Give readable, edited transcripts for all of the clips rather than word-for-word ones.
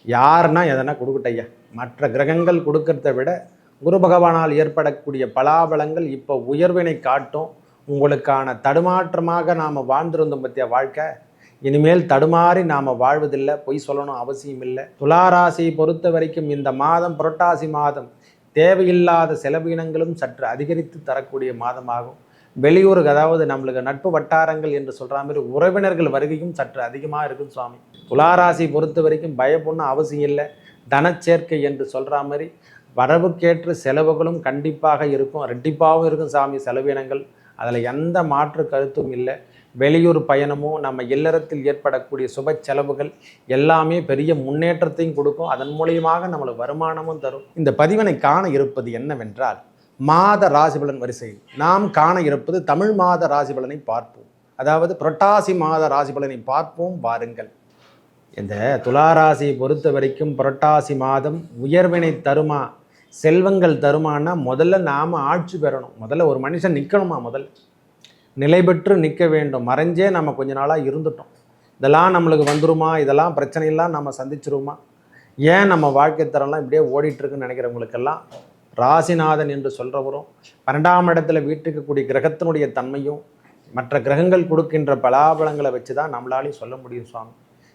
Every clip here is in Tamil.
யாருன்னா எதனா கொடுக்கட்டும் ஐயா. மற்ற கிரகங்கள் கொடுக்கறத விட குரு பகவானால் ஏற்படக்கூடிய பலாபலங்கள் இப்போ உயர்வினை காட்டும். உங்களுக்கான தடுமாற்றமாக நாம் வாழ்ந்திருந்தோம் பற்றிய வாழ்க்கை இனிமேல் தடுமாறி நாம் வாழ்வதில்லை. பொய் சொல்லணும் அவசியம் இல்லை. துளாராசியை பொறுத்த வரைக்கும் இந்த மாதம் புரட்டாசி மாதம் தேவையில்லாத செலவினங்களும் சற்று அதிகரித்து தரக்கூடிய மாதமாகும். வெளியூருக்கு, அதாவது நம்மளுக்கு நட்பு வட்டாரங்கள் என்று சொல்கிற மாதிரி உறவினர்கள் வருகையும் சற்று அதிகமாக இருக்கும் சுவாமி. துளாராசி பொறுத்த வரைக்கும் பயப்படணும் அவசியம் இல்லை. தனச்சேர்க்கை என்று சொல்கிற மாதிரி வரவுக்கேற்ற செலவுகளும் கண்டிப்பாக இருக்கும், ரெட்டிப்பாகவும் இருக்கும் சாமி செலவினங்கள். அதில் எந்த மாற்று கருத்தும் இல்லை. வெளியூர் பயணமும் நம்ம இல்லறத்தில் ஏற்படக்கூடிய சுப செலவுகள் எல்லாமே பெரிய முன்னேற்றத்தையும் கொடுக்கும். அதன் மூலியமாக நம்மளுக்கு வருமானமும் தரும். இந்த பதிவினை காண இருப்பது என்னவென்றால், மாத ராசிபலன் வரிசையில் நாம் காண இருப்பது தமிழ் மாத ராசிபலனை பார்ப்போம். அதாவது புரட்டாசி மாத ராசிபலனை பார்ப்போம் வாருங்கள். இந்த துளாராசியை பொறுத்த வரைக்கும் புரட்டாசி மாதம் உயர்வினை தருமா, செல்வங்கள் தருமானா முதல்ல நாம் ஆட்சி பெறணும். முதல்ல ஒரு மனுஷன் நிற்கணுமா, முதல்ல நிலை பெற்று நிற்க வேண்டும். மறைஞ்சே நம்ம கொஞ்ச நாளாக இருந்துட்டோம். இதெல்லாம் நம்மளுக்கு வந்துருமா, இதெல்லாம் பிரச்சனையெல்லாம் நம்ம சந்திச்சிருமா, ஏன் நம்ம வாழ்க்கை தரம்லாம் இப்படியே ஓடிட்டுருக்குன்னு நினைக்கிறவங்களுக்கெல்லாம் ராசிநாதன் என்று சொல்கிறவரும் 12ஆம் இடத்துல வீட்டுக்கக்கூடிய கிரகத்தினுடைய தன்மையும் மற்ற கிரகங்கள் கொடுக்கின்ற பலாபலங்களை வச்சு தான் நம்மளாலையும் சொல்ல முடியும் சுவாமி.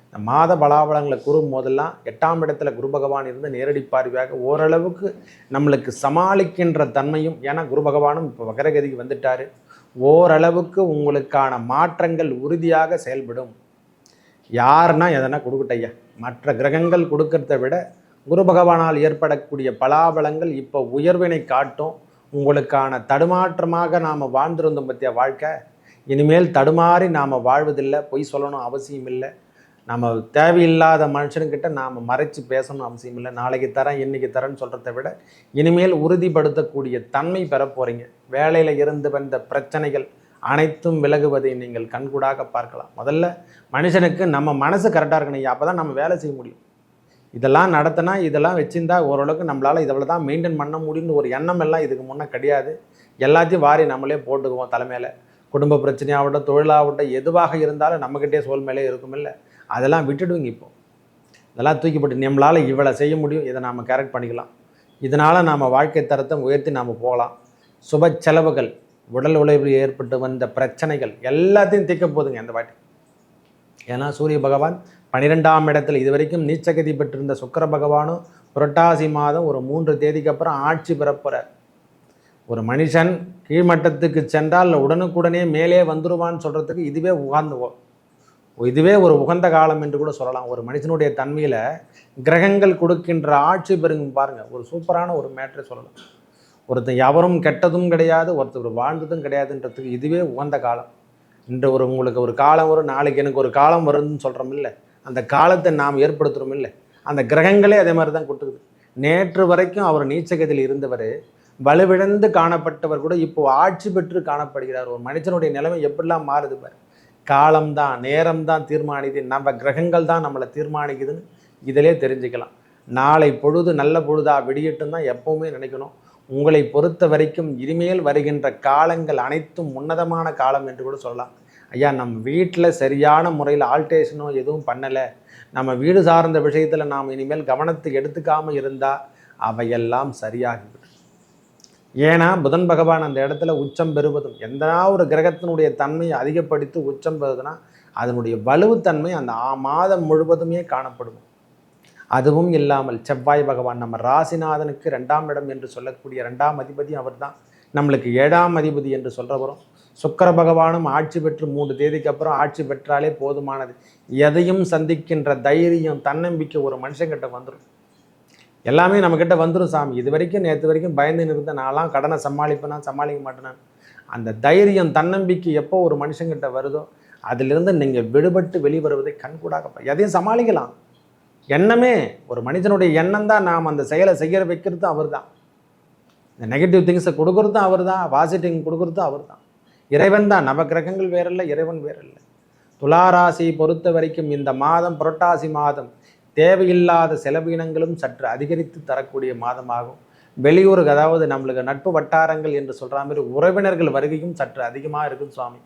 இந்த மாத பலாபலங்களை கூறும் போதெல்லாம் 8ஆம் இடத்துல குரு பகவான் இருந்து நேரடி பார்வையாக ஓரளவுக்கு நம்மளுக்கு சமாளிக்கின்ற தன்மையும், ஏன்னா குரு பகவானும் இப்போ வகரகதிக்கு வந்துட்டார், ஓரளவுக்கு உங்களுக்கான மாற்றங்கள் உறுதியாக செயல்படும். யாருன்னா எதனா கொடுக்கட்டும் ஐயா. மற்ற கிரகங்கள் கொடுக்கறத விட குரு பகவானால் ஏற்படக்கூடிய பலாபலங்கள் இப்போ உயர்வினை காட்டும். உங்களுக்கான தடுமாற்றமாக நாம் வாழ்ந்திருந்தோம் பற்றிய வாழ்க்கை இனிமேல் தடுமாறி நாம் வாழ்வதில்லை. பொய் சொல்லணும் அவசியம் இல்லை. நம்ம தேவையில்லாத மனுஷனுக்கிட்ட நாம் மறைச்சி பேசணும் அவசியம் இல்லை. நாளைக்கு தரேன் இன்றைக்கி தரேன்னு சொல்கிறத விட இனிமேல் உறுதிப்படுத்தக்கூடிய தன்மை பெற போகிறீங்க. வேலையில் இருந்து வந்த பிரச்சனைகள் அனைத்தும் விலகுவதை நீங்கள் கண்கூடாக பார்க்கலாம். முதல்ல மனுஷனுக்கு நம்ம மனசு கரெக்டாக இருக்கணும், அப்போ தான் நம்ம வேலை செய்ய முடியும். இதெல்லாம் நடத்தினா இதெல்லாம் வச்சுருந்தா ஓரளவுக்கு நம்மளால் இதில் தான் மெயின்டைன் பண்ண முடியும்னு ஒரு எண்ணம் எல்லாம் இதுக்கு முன்னே கிடையாது. எல்லாத்தையும் வாரி நம்மளே போட்டுக்குவோம் தலைமையில். குடும்ப பிரச்சனையாகட்டும், தொழிலாகட்டும், எதுவாக இருந்தாலும் நம்மக்கிட்டே சோல் மேலே இருக்கும் இல்லை, அதெல்லாம் விட்டுடுவீங்க. இப்போது இதெல்லாம் தூக்கிப்பட்டு நம்மளால் இவ்வளோ செய்ய முடியும், இதை நாம் கரெக்ட் பண்ணிக்கலாம். இதனால் நாம் வாழ்க்கை தரத்தை உயர்த்தி நாம் போகலாம். சுப செலவுகள், உடல் உழைவில் ஏற்பட்டு வந்த பிரச்சனைகள் எல்லாத்தையும் தீர்க்க போதுங்க இந்த வாட்டி. ஏன்னா சூரிய பகவான் 12ஆம் இடத்துல இதுவரைக்கும் நீச்சகதி பெற்றிருந்த சுக்கிர பகவானும் புரட்டாசி மாதம் ஒரு 3 தேதிக்கு அப்புறம் ஆட்சி பெறப்போகிறார். ஒரு மனுஷன் கீழ்மட்டத்துக்கு சென்றால் உடனுக்குடனே மேலே வந்துடுவான்னு சொல்கிறதுக்கு இதுவே ஒரு உகந்த காலம் என்று கூட சொல்லலாம். ஒரு மனுஷனுடைய தன்மையில் கிரகங்கள் கொடுக்கின்ற ஆட்சி பெருங்க பாருங்கள், ஒரு சூப்பரான ஒரு மேட்ரை சொல்லலாம். ஒருத்தர் எவரும் கெட்டதும் கிடையாது, ஒருத்தர் வாழ்ந்ததும் கிடையாதுன்றதுக்கு இதுவே உகந்த காலம். இன்று உங்களுக்கு ஒரு காலம் வரும், நாளைக்கு எனக்கு ஒரு காலம் வருதுன்னு சொல்கிறோம் இல்லை, அந்த காலத்தை நாம் ஏற்படுத்துகிறோம் இல்லை, அந்த கிரகங்களே அதே மாதிரி தான் கொடுத்துக்குது. நேற்று வரைக்கும் அவர் நீச்சகத்தில் இருந்தவர், வலுவிழந்து காணப்பட்டவர் கூட இப்போது ஆட்சி பெற்று காணப்படுகிறார். ஒரு மனுஷனுடைய நிலைமை எப்படிலாம் மாறுது பாரு. காலம்தான், நேரம்தான் தீர்மானிக்குது, நம்ம கிரகங்கள் தான் நம்மளை தீர்மானிக்குதுன்னு இதிலே தெரிஞ்சுக்கலாம். நாளை பொழுது நல்ல பொழுதாக விடியட்டும் தான் எப்போவுமே நினைக்கணும். உங்களை பொறுத்த வரைக்கும் இனிமேல் வருகின்ற காலங்கள் அனைத்தும் உன்னதமான காலம் என்று கூட சொல்லலாம். ஐயா, நம்ம வீட்டில் சரியான முறையில் ஆல்ட்ரேஷனோ எதுவும் பண்ணலை, நம்ம வீடு சார்ந்த விஷயத்தில் நாம் இனிமேல் கவனத்தை எடுத்துக்காமல் இருந்தால் அவையெல்லாம் சரியாகிவிடும். ஏன்னா புதன் பகவான் அந்த இடத்துல உச்சம் பெறுவதும், எந்த ஒரு கிரகத்தினுடைய தன்மையை அதிகப்படுத்தி உச்சம் பெறுதுன்னா அதனுடைய வலுவுத்தன்மை அந்த மாதம் முழுவதுமே காணப்படும். அதுவும் இல்லாமல் செவ்வாய் பகவான் நம்ம ராசிநாதனுக்கு 2ஆம் இடம் என்று சொல்லக்கூடிய 2ஆம் அதிபதி அவர் தான். நம்மளுக்கு 7ஆம் அதிபதி என்று சொல்கிறவரும் சுக்கிர பகவானும் ஆட்சி பெற்று 3 தேதிக்கு அப்புறம் ஆட்சி பெற்றாலே போதுமானது. எதையும் சந்திக்கின்ற தைரியம், தன்னம்பிக்கை ஒரு மனுஷங்கிட்ட வந்துடும். எல்லாமே நம்மக்கிட்ட வந்துடும் சாமி. இது வரைக்கும் நேற்று வரைக்கும் பயந்து இருந்த நான்லாம் கடனை சமாளிப்பேனா சமாளிக்க மாட்டேனா, அந்த தைரியம் தன்னம்பிக்கை எப்போ ஒரு மனுஷங்கிட்ட வருதோ அதிலிருந்து நீங்கள் விடுபட்டு வெளிவருவதை கண்கூடாக எதையும் சமாளிக்கலாம். எண்ணமே, ஒரு மனிதனுடைய எண்ணம் தான் நாம் அந்த செயலை செய்ய வைக்கிறதும் அவர் தான். இந்த நெகட்டிவ் திங்ஸை கொடுக்குறதும் அவர் தான், பாசிட்டிவ் கொடுக்குறதும் அவர் தான். இறைவன் தான், நவ கிரகங்கள் வேறில்லை, இறைவன் வேறில்லை. துளாராசியை பொறுத்த வரைக்கும் இந்த மாதம் புரட்டாசி மாதம் தேவையில்லாத செலவினங்களும் சற்று அதிகரித்து தரக்கூடிய மாதமாகும். வெளியூருக்கு, அதாவது நம்மளுக்கு நட்பு வட்டாரங்கள் என்று சொல்கிற மாதிரி உறவினர்கள் வருகையும் சற்று அதிகமாக இருக்கும் சுவாமி.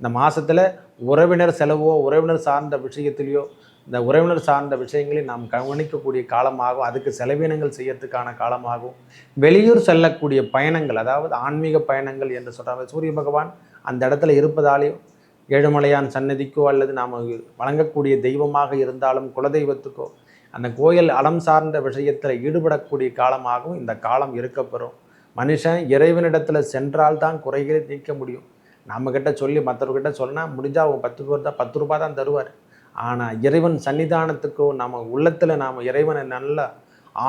இந்த மாதத்தில் உறவினர் செலவோ உறவினர் சார்ந்த விஷயத்திலையோ இந்த உறவினர் சார்ந்த விஷயங்களை நாம் கவனிக்கக்கூடிய காலமாகும். அதுக்கு செலவினங்கள் செய்யறதுக்கான காலமாகும். வெளியூர் செல்லக்கூடிய பயணங்கள், அதாவது ஆன்மீக பயணங்கள் என்று சொல்கிறாங்க. சூரிய பகவான் அந்த இடத்துல இருப்பதாலேயும் ஏழுமலையான் சன்னதிக்கோ அல்லது நாம் வணங்கக்கூடிய தெய்வமாக இருந்தாலும் குலதெய்வத்துக்கோ அந்த கோயில் அலம் சார்ந்த விஷயத்தில் ஈடுபடக்கூடிய காலமாகவும் இந்த காலம் இருக்கப்பெறும். மனுஷன் இறைவனிடத்தில் சென்றால்தான் குறைகளை நீக்க முடியும். நம்மக்கிட்ட சொல்லி மற்றவர்கிட்ட சொன்னால் முடிஞ்சால் அவங்க 10 ரூபா தான் தருவார். ஆனால் இறைவன் சன்னிதானத்துக்கோ நம்ம உள்ளத்தில் நாம் இறைவனை நல்ல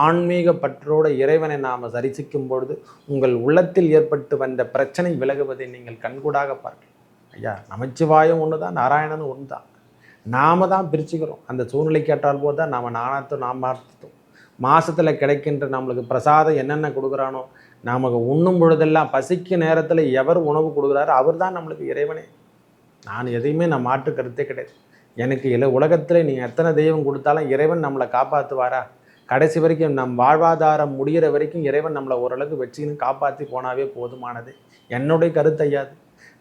ஆன்மீக பற்றோடு இறைவனை நாம் தரிசிக்கும் பொழுது உங்கள் உள்ளத்தில் ஏற்பட்டு வந்த பிரச்சனை விலகுவதை நீங்கள் கண்கூடாக பார்க்கலாம். ஐயா, நமச்சிவாயம் ஒன்று தான், நாராயணன் ஒன்று தான். நாம் தான் பிரிச்சுக்கிறோம். அந்த சூழ்நிலைக்கு ஏற்றால் போது தான் நாம் நாணத்தும் நாம் பார்த்தோம். மாதத்தில் கிடைக்கின்ற நம்மளுக்கு பிரசாதம் என்னென்ன கொடுக்குறானோ, நமக்கு உண்ணும் பொழுதெல்லாம் பசிக்கு நேரத்தில் எவர் உணவு கொடுக்குறாரோ அவர் தான் நம்மளுக்கு இறைவனே. நான் எதையுமே நான் மாற்று கருத்தே கிடையாது. எனக்கு உலகத்தில் நீங்கள் எத்தனை தெய்வம் கொடுத்தாலும் இறைவன் நம்மளை காப்பாற்றுவாரா? கடைசி வரைக்கும் நம் வாழ்வாதாரம் முடிகிற வரைக்கும் இறைவன் நம்மளை ஓரளவுக்கு வச்சுக்கின்னு காப்பாற்றி போனாவே போதுமானது. என்னுடைய கருத்தையாது.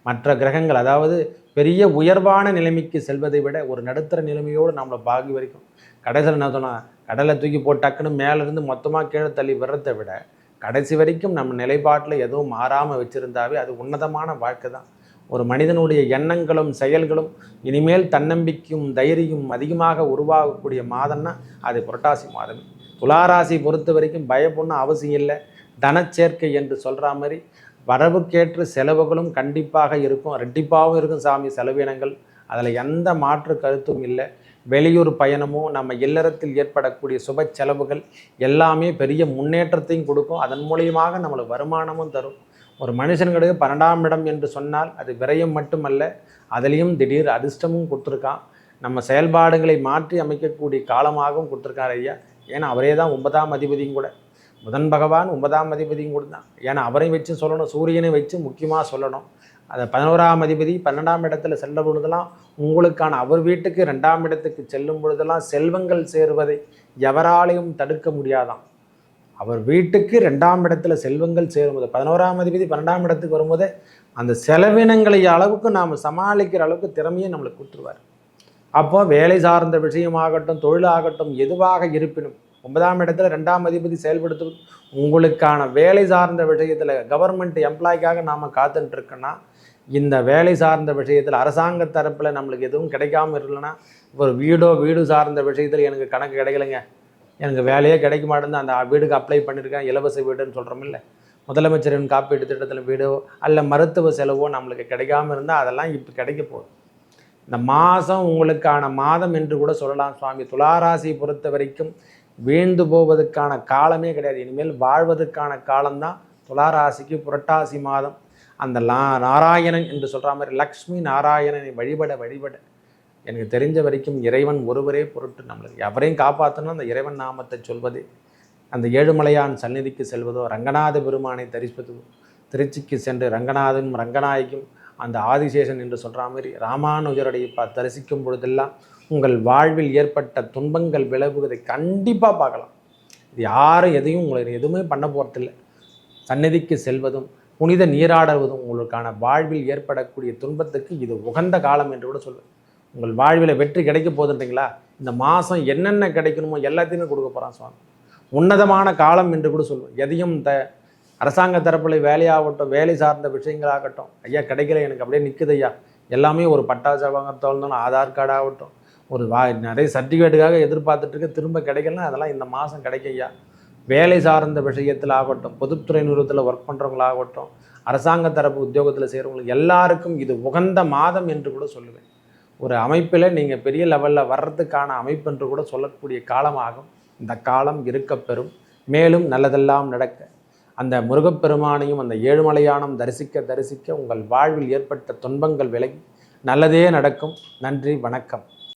மற்ற கிரகங்கள், அதாவது பெரிய உயர்வான நிலைமைக்கு செல்வதை விட ஒரு நடுத்தர நிலைமையோடு நம்மளை பாகி வரைக்கும் கடைசியில் என்ன சொன்னால், கடலை தூக்கி போட்டு டக்குன்னு மேலேருந்து மொத்தமாக கீழே தள்ளி விடுறதை விட கடைசி வரைக்கும் நம்ம நிலைப்பாட்டில் எதுவும் மாறாமல் வச்சுருந்தாவே அது உன்னதமான வாழ்க்கை தான். ஒரு மனிதனுடைய எண்ணங்களும் செயல்களும் இனிமேல் தன்னம்பிக்கையும் தைரியம் அதிகமாக உருவாகக்கூடிய மாதம்னா அது புரட்டாசி மாதமே. துளாராசி பொறுத்த வரைக்கும் பயப்படணும் அவசியம் இல்லை. தனச்சேர்க்கை என்று சொல்கிற மாதிரி வரவுக்கேற்ற செலவுகளும் கண்டிப்பாக இருக்கும், ரெட்டிப்பாகவும் இருக்கும் சாமி செலவினங்கள். அதில் எந்த மாற்று கருத்தும் இல்லை. வெளியூர் பயணமோ நம்ம இல்லறத்தில் ஏற்படக்கூடிய சுப செலவுகள் எல்லாமே பெரிய முன்னேற்றத்தையும் கொடுக்கும். அதன் மூலியமாக நம்மளுக்கு வருமானமும் தரும். ஒரு மனுஷனுக்கு 12ஆம் இடம் என்று சொன்னால் அது விரயம் மட்டுமல்ல, அதிலையும் திடீர் அதிர்ஷ்டமும் கொடுத்துருக்கான். நம்ம செயல்பாடுகளை மாற்றி அமைக்கக்கூடிய காலமாகவும் கொடுத்துருக்கார் ஐயா. ஏன்னா அவரே தான் 9ஆம் அதிபதியும் கூட. புதன் பகவான் 9ஆம் அதிபதியும் கூட தான். ஏன்னா அவரை வச்சு சொல்லணும், சூரியனை வச்சு முக்கியமாக சொல்லணும். அதை 11ஆம் அதிபதி 12ஆம் இடத்துல செல்ல பொழுதெல்லாம் உங்களுக்கான அவர் வீட்டுக்கு 2ஆம் இடத்துக்கு செல்லும் பொழுதெல்லாம் செல்வங்கள் சேருவதை எவராலையும் தடுக்க முடியாதான். அவர் வீட்டுக்கு 2ஆம் இடத்துல செல்வங்கள் சேரும்போது 11ஆம் அதிபதி 12ஆம் இடத்துக்கு வரும்போதே அந்த செலவினங்களை அளவுக்கு நாம் சமாளிக்கிற அளவுக்கு திறமையை நம்மளுக்கு கொடுத்துருவார். அப்போ வேலை சார்ந்த விஷயமாகட்டும், தொழிலாகட்டும், எதுவாக இருப்பினும் 9ஆம் இடத்துல 2ஆம் அதிபதி செயல்படுத்துவது உங்களுக்கான வேலை சார்ந்த விஷயத்தில் கவர்மெண்ட் எம்ப்ளாய்க்காக நாம் காத்துட்டுருக்கோன்னா, இந்த வேலை சார்ந்த விஷயத்தில் அரசாங்க தரப்பில் நம்மளுக்கு எதுவும் கிடைக்காமல் இருக்கலைன்னா, ஒரு வீடு சார்ந்த விஷயத்தில் எனக்கு கணக்கு கிடைக்கலைங்க, எனக்கு வேலையே கிடைக்க மாட்டேங்குது, அந்த வீடுக்கு அப்ளை பண்ணியிருக்கேன் இலவச வீடுன்னு சொல்கிறோமில்ல, முதலமைச்சரின் காப்பீட்டு திட்டத்தில் வீடோ அல்ல மருத்துவ செலவோ நம்மளுக்கு கிடைக்காமல் இருந்தால் அதெல்லாம் இப்போ கிடைக்க போகுது. இந்த மாதம் உங்களுக்கான மாதம் என்று கூட சொல்லலாம் சுவாமி. துளாராசி பொறுத்த வரைக்கும் வீழ்ந்து போவதற்கான காலமே கிடையாது. இனிமேல் வாழ்வதற்கான காலம்தான் துளாராசிக்கு புரட்டாசி மாதம். அந்த நாராயணன் என்று சொல்கிற மாதிரி லக்ஷ்மி நாராயணனை வழிபட எனக்கு தெரிஞ்ச வரைக்கும் இறைவன் ஒருவரே பொருட்டு நம்மளுக்கு எவரையும் காப்பாற்றணும். அந்த இறைவன் நாமத்தை சொல்வது, அந்த ஏழுமலையான் சந்நிதிக்கு செல்வதோ, ரங்கநாத பெருமானை தரிசிப்பதோ, திருச்சிக்கு சென்று ரங்கநாதனும் ரங்கநாயகியும் அந்த ஆதிசேஷன் என்று சொல்கிற மாதிரி ராமானுஜருடைய தரிசிக்கும் பொழுதெல்லாம் உங்கள் வாழ்வில் ஏற்பட்ட துன்பங்கள் விலகுவதை கண்டிப்பாக பார்க்கலாம். இது யாரும் எதையும் உங்களுக்கு எதுவுமே பண்ண போகிறதில்லை. சந்நிதிக்கு செல்வதும் புனித நீராடுவதும் உங்களுக்கான வாழ்வில் ஏற்படக்கூடிய துன்பத்துக்கு இது உகந்த காலம் என்று கூட சொல்லுவேன். உங்கள் வாழ்வில் வெற்றி கிடைக்க போகுதுன்றீங்களா, இந்த மாதம் என்னென்ன கிடைக்கணுமோ எல்லாத்தையுமே கொடுக்க போகிறான் சுவாமி. உன்னதமான காலம் என்று கூட சொல்லுவேன். எதையும் அரசாங்க தரப்பில் வேலையாகட்டும், வேலை சார்ந்த விஷயங்களாகட்டும், ஐயா கிடைக்கல எனக்கு அப்படியே நிற்குது ஐயா, எல்லாமே ஒரு பட்டாசு வாங்கத்தோ இருந்தாலும் ஆதார் கார்டு ஆகட்டும், ஒரு நிறைய சர்டிஃபிகேட்டுக்காக எதிர்பார்த்துட்டு திரும்ப கிடைக்கலன்னா அதெல்லாம் இந்த மாதம் கிடைக்க ஐயா. வேலை சார்ந்த விஷயத்தில் ஆகட்டும், பொதுத்துறை நிறுவனத்தில் ஒர்க் பண்ணுறவங்களாகட்டும், அரசாங்க தரப்பு உத்தியோகத்தில் செய்கிறவங்களுக்கு எல்லாருக்கும் இது உகந்த மாதம் என்று கூட சொல்லுவேன். ஒரு அமைப்பில் நீங்கள் பெரிய லெவலில் வர்றதுக்கான அமைப்பு என்று கூட சொல்லக்கூடிய காலமாகும் இந்த காலம் இருக்கப்பெறும். மேலும் நல்லதெல்லாம் நடக்க அந்த முருகப்பெருமானையும் அந்த ஏழுமலையானும் தரிசிக்க உங்கள் வாழ்வில் ஏற்பட்ட துன்பங்கள் விலகி நல்லதே நடக்கும். நன்றி, வணக்கம்.